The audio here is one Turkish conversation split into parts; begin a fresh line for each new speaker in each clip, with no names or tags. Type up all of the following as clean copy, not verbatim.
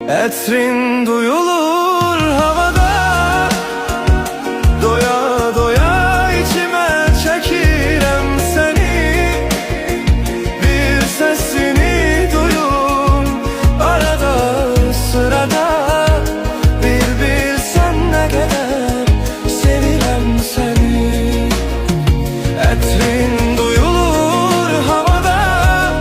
Etrin duyulur havada, doya doya içime çekirem seni. Bir sesini duyur arada sırada, bir bilsen ne kadar sevirem seni. Etrin duyulur havada,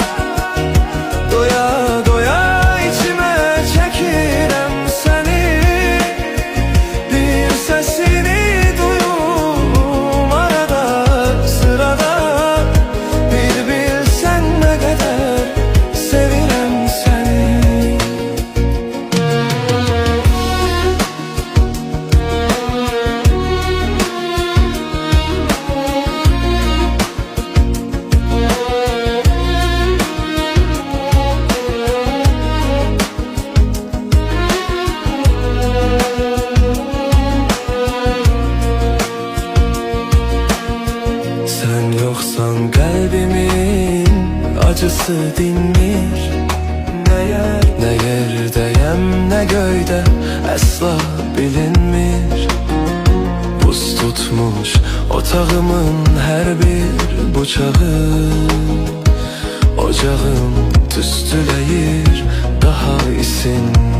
doya doya içime çekirem seni. Bir sesini duyum arada sırada, bir bilsen ne kadar sevirem seni. Sen yoksan kalbimin acısı dinmir. Ne yerdeyem ne göyde asla bilinmir. Buz tutmuş otağımın her bir bucağı, ocağım tüstüleyir daha isin.